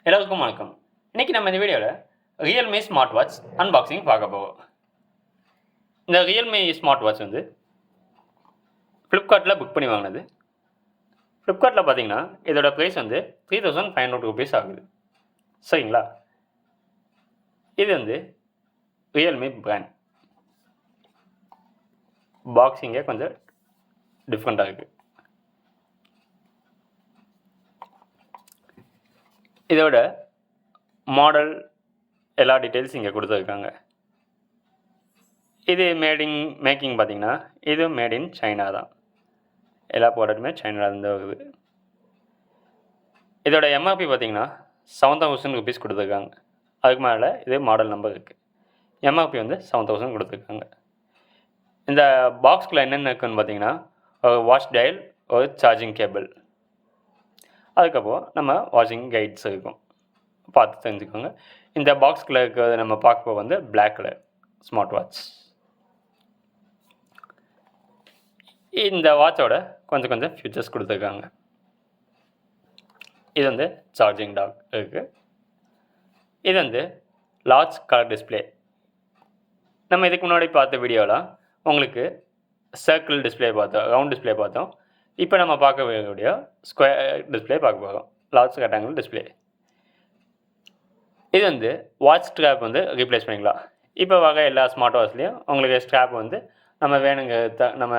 எல்லாருக்கும் வணக்கம். இன்னைக்கு நம்ம இந்த வீடியோவில் ரியல்மி ஸ்மார்ட் வாட்ச் அன்பாக்சிங் பார்க்க போவோம். இந்த ரியல்மி ஸ்மார்ட் வாட்ச் வந்து ஃப்ளிப்கார்ட்டில் புக் பண்ணி வாங்கினது. ஃப்ளிப்கார்ட்டில் பார்த்தீங்கன்னா இதோட ப்ரைஸ் வந்து 3500 rupees ஆகுது. சரிங்களா? இது வந்து ரியல்மி பிராண்ட். பாக்ஸிங்கே கொஞ்சம் டிஃப்ரெண்ட்டாக இருக்குது. இதோட மாடல் எல்லா டீட்டெயில்ஸ் இங்கே கொடுத்துருக்காங்க. இது மேக்கிங் பார்த்தீங்கன்னா இது மேட் இன் சைனா தான். எல்லா ப்ராடக்ட்டுமே சைனாலேருந்து வருது. இதோட எம்ஆர்பி பார்த்தீங்கன்னா 7000 rupees கொடுத்துருக்காங்க. அதுக்கு மேலே இது மாடல் நம்பர் இருக்குது. எம்ஆர்பி வந்து 7000 கொடுத்துருக்காங்க. இந்த பாக்ஸ்குள்ளே என்னென்ன இருக்குதுன்னு பார்த்தீங்கன்னா ஒரு வாட்ச் டயல், ஒரு சார்ஜிங் கேபிள், அதுக்கப்புறம் நம்ம வாட்சிங் கைட்ஸ் இருக்கும், பார்த்து தெரிஞ்சுக்கோங்க. இந்த பாக்ஸ்குள்ளே இருக்கிறது நம்ம பார்க்க வந்து பிளாக் கலர் ஸ்மார்ட் வாட்ச். இந்த வாட்சோட கொஞ்சம் ஃபியூச்சர்ஸ் கொடுத்துருக்காங்க. இது வந்து சார்ஜிங் டாக் இருக்குது. இது வந்து லார்ஜ் கலர் டிஸ்பிளே. நம்ம இதுக்கு முன்னாடி பார்த்த வீடியோலாம் உங்களுக்கு சர்க்கிள் டிஸ்பிளே பார்த்தோம், ரவுண்ட் டிஸ்பிளே பார்த்தோம். இப்போ நம்ம பார்க்க வேண்டிய ஸ்கொயர் டிஸ்பிளே பார்க்க போகிறோம், லார்ஜ் ரெக்டாங்கிள் டிஸ்பிளே. இது வந்து வாட்ச் ஸ்ட்ராப் வந்து ரீப்ளேஸ் பண்ணிக்கலாம். இப்போ வர எல்லா ஸ்மார்ட் வாட்ச்லேயும் உங்களுக்கு ஸ்ட்ராப் வந்து நம்ம வேணுங்க நம்ம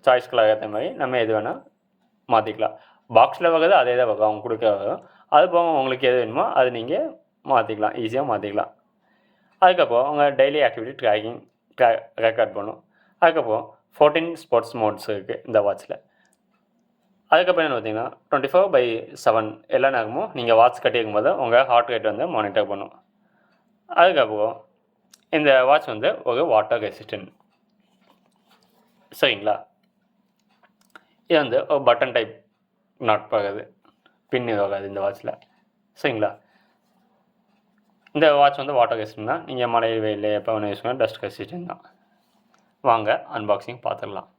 சாய்ஸ்க்குள்ள ஏற்ற மாதிரி நம்ம எது வேணால் மாற்றிக்கலாம். பாக்ஸில் வர்றது அதே தான் வரும், அவங்க கொடுக்க வரும். அது போக உங்களுக்கு எது வேணுமோ அது நீங்கள் மாற்றிக்கலாம், ஈஸியாக மாற்றிக்கலாம். அதுக்கப்புறம் உங்கள் டெய்லி ஆக்டிவிட்டி ரெக்கார்ட் பண்ணும். அதுக்கப்புறம் 14 ஸ்போர்ட்ஸ் மோட்ஸ் இருக்குது இந்த வாட்சில். அதுக்கப்புறம் என்ன பார்த்தீங்கன்னா 24/7 எல்லா நேரமும் நீங்கள் வாட்ச் கட்டியிருக்கும் போது உங்கள் ஹார்ட் ரேட் வந்து மானிட்டர் பண்ணும். அதுக்கப்புறம் இந்த வாட்ச் வந்து ஒரு வாட்டர் ரெசிஸ்டன்ட். சரிங்களா? இது வந்து ஒரு பட்டன் டைப் நாட் போகாது, பின் போகாது இந்த வாட்சில். சரிங்களா? இந்த வாட்ச் வந்து வாட்டர் ரெசிஸ்டன்ட் தான். நீங்கள் மழை வெயில் எப்போ வேணும் யூஸ் பண்ணால் டஸ்ட் ரெசிஸ்டன்ட் தான். வாங்க அன்பாக்சிங் பார்த்துடலாம்.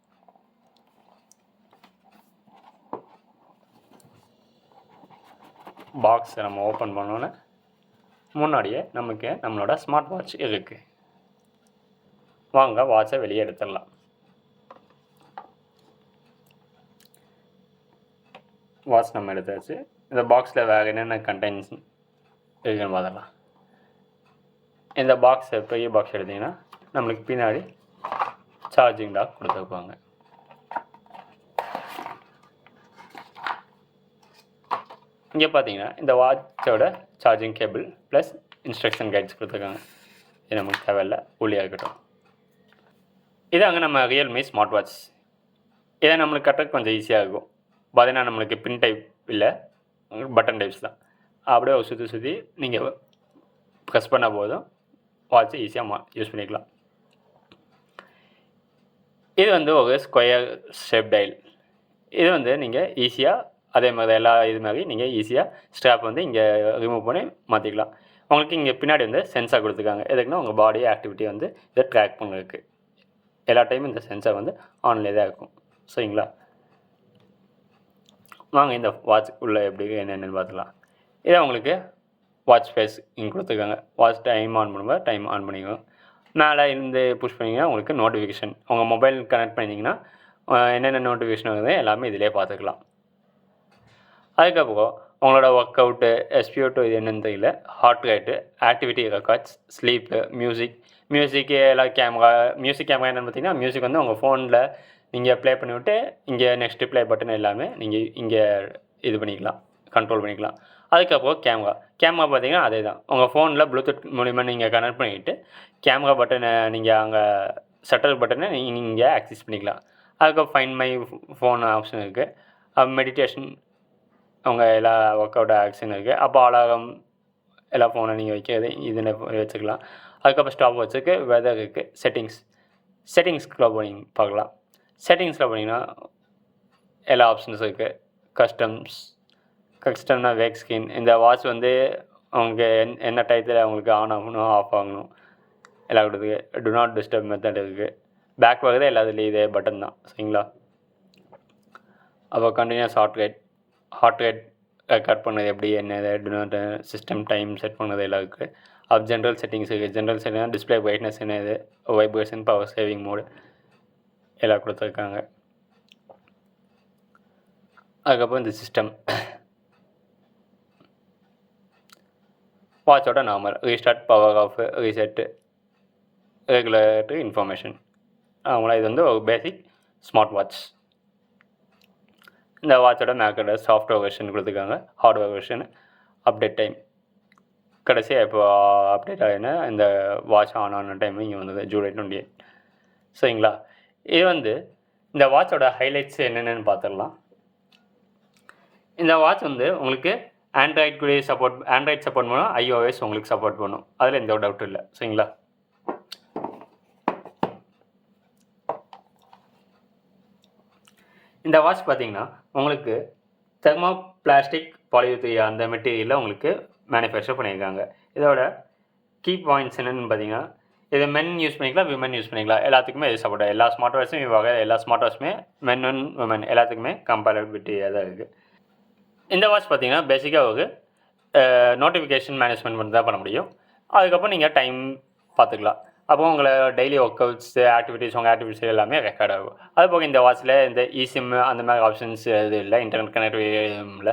பாக்ஸை நம்ம ஓப்பன் பண்ணோன்னே முன்னாடியே நமக்கு நம்மளோட ஸ்மார்ட் வாட்ச் இருக்குது. வாங்க வாட்சை வெளியே எடுத்துடலாம். வாட்ச் நம்ம எடுத்தாச்சு. இந்த பாக்ஸில் வேறு என்னென்ன கண்டெய்ன்ஸ் இருக்குன்னு பார்த்துடலாம். இந்த பாக்ஸை பெரிய பாக்ஸ் எடுத்திங்கன்னா நம்மளுக்கு பின்னாடி சார்ஜிங் டாக் கொடுத்துருப்பாங்க. இங்கே பார்த்தீங்கன்னா இந்த வாட்சோட charging cable plus instruction guides கொடுத்துருக்காங்க. இது நமக்கு தேவையில்லை, உள்ளியாக இருக்கட்டும். இதாங்க நம்ம ரியல்மி ஸ்மார்ட் வாட்ச். இதை நம்மளுக்கு கட்டுறதுக்கு கொஞ்சம் ஈஸியாக இருக்கும். பார்த்தீங்கன்னா நம்மளுக்கு பின் டைப் இல்லை, பட்டன் டைப்ஸ் தான். அப்படியே சுற்றி நீங்கள் ப்ரெஸ் பண்ண போதும் வாட்சை ஈஸியாக யூஸ் பண்ணிக்கலாம். இது வந்து ஒரு ஸ்கொயர் ஷேப் டயல். இது வந்து நீங்கள் ஈஸியாக அதே மாதிரி எல்லா இது மாதிரி நீங்கள் ஈஸியாக ஸ்ட்ராப் வந்து இங்கே ரிமூவ் பண்ணி மாற்றிக்கலாம். உங்களுக்கு இங்கே பின்னாடி வந்து சென்சார் கொடுத்துருக்காங்க. எதுக்குன்னா உங்கள் பாடி ஆக்டிவிட்டி வந்து இதை ட்ராக் பண்ணுறதுக்கு. எல்லா டைமும் இந்த சென்சார் வந்து ஆன்லேயே தான் இருக்கும். சரிங்களா? வாங்க இந்த வாட்ச் உள்ளே எப்படி என்னென்னு பார்த்துக்கலாம். இதை உங்களுக்கு வாட்ச் ஃபேஸ் இங்கே கொடுத்துருக்காங்க. வாட்ச் டைம் ஆன் பண்ணும்போது டைம் ஆன் பண்ணிக்கோங்க. மேலே இருந்து புஷ் பண்ணிங்கன்னா உங்களுக்கு நோட்டிஃபிகேஷன், உங்கள் மொபைல் கனெக்ட் பண்ணிங்கன்னா என்னென்ன நோட்டிஃபிகேஷன் வருது எல்லாமே இதிலே பார்த்துக்கலாம். அதுக்கப்புறம் உங்களோட ஒர்க் அவுட்டு, SpO2 இது என்னென்னு தெரியல, heart rate, activity records, sleep, மியூசிக்கு எல்லாம் மியூசிக் கேமரா என்னென்னு பார்த்தீங்கன்னா மியூசிக் வந்து உங்கள் ஃபோனில் நீங்கள் ப்ளே பண்ணிவிட்டு இங்கே நெக்ஸ்ட்டு ப்ளே பட்டன் எல்லாமே நீங்கள் இங்கே இது பண்ணிக்கலாம், கண்ட்ரோல் பண்ணிக்கலாம். அதுக்கப்புறம் கேமரா பார்த்தீங்கன்னா அதே தான். உங்கள் ஃபோனில் ப்ளூடூத் மூலிமா நீங்கள் கனெக்ட் பண்ணிவிட்டு கேமரா பட்டனை நீங்கள் அங்கே ஷட்டர் பட்டனை நீங்கள் இங்கே ஆக்சஸ் பண்ணிக்கலாம். அதுக்கப்புறம் ஃபைண்ட் மை ஃபோன் ஆப்ஷன் இருக்குது. மெடிடேஷன், உங்கள் எல்லா ஒர்க் அவுட் ஆக்ஷன் இருக்குது. அப்போ அலாரம் எல்லா ஃபோனை நீங்கள் வைக்கிறது இதில் வச்சுக்கலாம். அதுக்கப்புறம் ஸ்டாப் வாட்சுக்கு வெதர் இருக்குது. செட்டிங்ஸ்க்குள்ளே போனீங்க பார்க்கலாம். செட்டிங்ஸில் போனீங்கன்னா எல்லா ஆப்ஷன்ஸ் இருக்குது. கஸ்டம்னா வேக் ஸ்கின். இந்த வாட்ச் வந்து அவங்க என்ன டயத்தில் அவங்களுக்கு ஆன் ஆகணும், ஆஃப் ஆகணும் எல்லாம் கொடுத்துருக்கு. டு நாட் டிஸ்டர்ப் மெத்தட் இருக்குது. பேக் வருது எல்லாத்துலேயும் இதே பட்டன் தான். சரிங்களா? அப்போ கண்டினியூஸ் ஹார்ட் ரேட் ரெக்கார்ட் பண்ணது எப்படி என்னது சிஸ்டம் டைம் செட் பண்ணது எல்லாம் இருக்குது. ஜென்ரல் செட்டிங்ஸ் இருக்குது. ஜென்ரல் செட்டிங்னா டிஸ்பிளே பிரைட்னஸ் என்னது, வைப்ரேஷன், பவர் சேவிங் மோடு எல்லாம் கொடுத்துருக்காங்க. அதுக்கப்புறம் இந்த சிஸ்டம் வாட்சோட normal restart, power off, reset, regulatory information. அவங்கள இது வந்து ஒரு பேசிக் ஸ்மார்ட் வாட்ச். இந்த வாட்சோட மேக்கோட சாஃப்ட்வேர் வெர்ஷன் கொடுத்துருக்காங்க, ஹார்ட்வேர் வெர்ஷன், அப்டேட் டைம். கடைசியாக இப்போ அப்டேட் ஆகினா இந்த வாட்ச் ஆன் ஆன டைம் இங்கே வந்தது ஜூலை 28. சரிங்களா? இது வந்து இந்த வாட்சோட ஹைலைட்ஸ் என்னென்னு பார்த்துடலாம். இந்த வாட்ச் வந்து உங்களுக்கு ஆண்ட்ராய்ட் கூட ஆண்ட்ராய்ட் சப்போர்ட் பண்ணும், iOS உங்களுக்கு சப்போர்ட் பண்ணும். அதில் எந்த ஒரு டவுட்டும் இல்லை. சரிங்களா? இந்த வாட்ச் பார்த்தீங்கன்னா உங்களுக்கு தெர்மோ பிளாஸ்டிக் பாலியூரியா அந்த மெட்டீரியலில் உங்களுக்கு மேனுஃபேக்சர் பண்ணியிருக்காங்க. இதோட கீ பாயிண்ட்ஸ் என்னென்னு பார்த்தீங்கன்னா, இது மென் யூஸ் பண்ணிக்கலாம், விமன் யூஸ் பண்ணிக்கலாம். எல்லாத்துக்குமே இது சப்போர்ட். எல்லா ஸ்மார்ட் வாட்சும் இவங்க எல்லா ஸ்மார்ட் வாட்சுமே மென் அண்ட் விமன் எல்லாத்துக்குமே கம்பேரபிலிட்டியாக தான் இருக்குது. இந்த வாட்ச் பார்த்தீங்கன்னா பேசிக்காக ஒரு நோட்டிஃபிகேஷன் மேனேஜ்மெண்ட் மட்டும் தான் பண்ண முடியும். அதுக்கப்புறம் நீங்கள் டைம் பார்த்துக்கலாம். அப்போ உங்களை டெய்லி ஒர்க் அவுட்ஸ் ஆக்டிவிட்டீஸ் உங்கள் ஆக்டிவிட்டீஸ் எல்லாமே ரெக்கார்ட் ஆகும். அதுபோக இந்த வாட்சில் இந்த இசிம் அந்த மாதிரி ஆப்ஷன்ஸ் இது இல்லை, இன்டர்நெட் கனெக்டிவிட்டியில்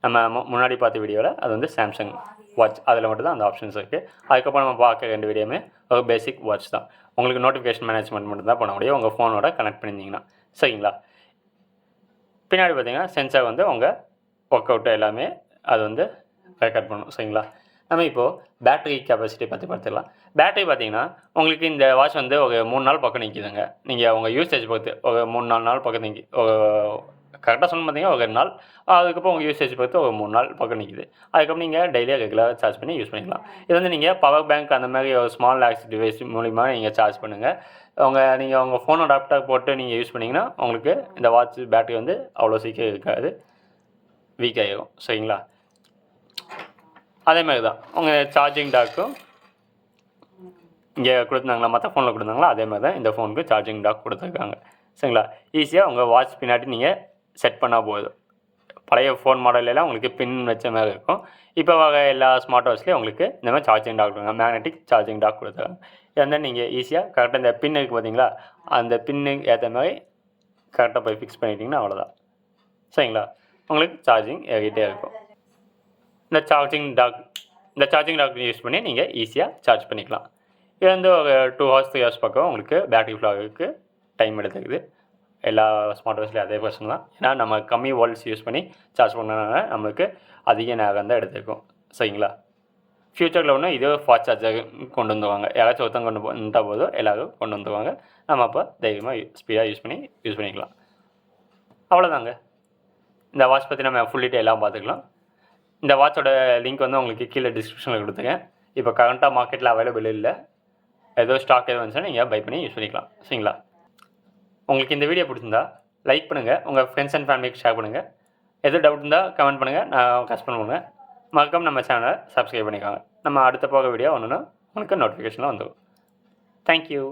நம்ம முன்னாடி பார்த்த வீடியோவில் அது வந்து சாம்சங் வாட்ச், அதில் மட்டும் தான் அந்த ஆப்ஷன்ஸ் இருக்குது. அதுக்கப்புறம் நம்ம பார்க்க 2 வீடியோமே ஒரு பேசிக் வாட்ச் தான். உங்களுக்கு நோட்டிஃபிகேஷன் மேனேஜ்மெண்ட் மட்டும் தான் பண்ண முடியும் உங்கள் ஃபோனோட கனெக்ட் பண்ணியிருந்தீங்கன்னா. சரிங்களா? பின்னாடி பார்த்தீங்கன்னா சென்சார் வந்து உங்கள் ஒர்க் அவுட்டு எல்லாமே அது வந்து ரெக்கார்ட் பண்ணணும். சரிங்களா? நம்ம இப்போது பேட்டரி கெப்பாசிட்டி பற்றி பார்த்துக்கலாம். பேட்டரி பார்த்தீங்கன்னா உங்களுக்கு இந்த வாட்ச் வந்து ஒரு 3 நாள் பக்கம் நிற்கிதுங்க. நீங்கள் உங்கள் யூசேஜ் பொறுத்து ஒரு 3-4 நாள் பக்கம் நிற்கி கரெக்டாக சொன்ன பார்த்தீங்கன்னா ஒரு 2 நாள். அதுக்கப்புறம் உங்கள் யூசேஜ் பொறுத்து ஒரு 3 நாள் பக்கம் நிற்கிது. அதுக்கப்புறம் நீங்கள் டெய்லியாக ரெகுலராக சார்ஜ் பண்ணி யூஸ் பண்ணிக்கலாம். இது வந்து நீங்கள் பவர் பேங்க் அந்த மாதிரி ஒரு ஸ்மால் ஆக்ஸ் டிவைஸ் மூலிமா நீங்கள் சார்ஜ் பண்ணுங்கள். நீங்கள் உங்கள் ஃபோன் அடாப்டர் போட்டு நீங்கள் யூஸ் பண்ணிங்கன்னா உங்களுக்கு இந்த வாட்ச் பேட்டரி வந்து அவ்வளோ சீக்கிரம் இருக்காது, வீக் ஆகிடும். சரிங்களா? அதே மாதிரி தான் உங்கள் சார்ஜிங் டாக்கும் இங்கே கொடுத்துருந்தாங்களா, மற்ற ஃபோனில் கொடுத்தாங்களா, அதே மாதிரி தான் இந்த ஃபோனுக்கு சார்ஜிங் டாக் கொடுத்துருக்காங்க. சரிங்களா? ஈஸியாக உங்கள் வாட்ச் பின்னாடி நீங்கள் செட் பண்ணால் போதும். பழைய ஃபோன் மாடலெல்லாம் உங்களுக்கு பின் வச்ச மாதிரி இருக்கும். இப்போ வர எல்லா ஸ்மார்ட் வாட்ச்லேயும் உங்களுக்கு இந்த மாதிரி சார்ஜிங் டாக் கொடுங்க, மேக்னெட்டிக் சார்ஜிங் டாக் கொடுத்துருக்காங்க. இது வந்து நீங்கள் ஈஸியாக கரெக்டாக இந்த பின் இருக்குது பார்த்தீங்களா, அந்த பின்னுக்கு ஏற்ற மாதிரி கரெக்டாக போய் ஃபிக்ஸ் பண்ணிட்டீங்கன்னா அவ்வளோதான். சரிங்களா? உங்களுக்கு சார்ஜிங் ஏறிட்டே இருக்கும். இந்த சார்ஜிங் டாக் யூஸ் பண்ணி நீங்கள் ஈஸியாக சார்ஜ் பண்ணிக்கலாம். இது வந்து ஒரு 2 hours 3 hours பக்கம் உங்களுக்கு பேட்டரி ஃபுல் ஆகிறதுக்கு டைம் எடுத்துக்குது. எல்லா ஸ்மார்ட் வாட்ச்லேயும் அதே பிரச்சனை தான். ஏன்னா நம்ம கம்மி வோல்ட்ஸ் யூஸ் பண்ணி சார்ஜ் பண்ணனால நம்மளுக்கு அதிக நேரம் தான் எடுத்துக்கும். சரிங்களா? ஃப்யூச்சரில் ஒன்று இது ஃபாஸ்ட் சார்ஜர் கொண்டு வந்துடுவாங்க. யாராச்சும் ஒருத்தங்க கொண்டு வந்துட்டால் போதும், எல்லோரும் கொண்டு வந்துடுவாங்க. நம்ம அப்போ தைரியமாக ஸ்பீடாக யூஸ் பண்ணிக்கலாம். அவ்வளோதாங்க. இந்த வாட்ச் பற்றி நம்ம ஃபுல் டீட்டெயில் எல்லாம் பார்த்துக்கலாம். இந்த வாட்சோட லிங்க் வந்து உங்களுக்கு கீழே டிஸ்கிரிப்ஷனில் கொடுத்துருக்கேன். இப்போ கரண்ட்டாக மார்க்கெட்டில் அவைலபிள் இல்லை. ஏதோ ஸ்டாக் எதுவும் வந்துச்சுன்னா நீங்கள் பை பண்ணி யூஸ் பண்ணிக்கலாம். சரிங்களா? உங்களுக்கு இந்த வீடியோ பிடிச்சிருந்தா லைக் பண்ணுங்கள், உங்கள் ஃப்ரெண்ட்ஸ் அண்ட் ஃபேமிலிக்கு ஷேர் பண்ணுங்கள். எதுவும் டவுட் இருந்தால் கமெண்ட் பண்ணுங்கள், நான் ரெஸ்பாண்ட் பண்ணுவேன். மறக்காம நம்ம சேனலை சப்ஸ்கிரைப் பண்ணிக்கோங்க. நம்ம அடுத்த போக வீடியோ ஒன்றுன்னா உங்களுக்கு நோட்டிஃபிகேஷனில் வந்துடும். தேங்க்யூ.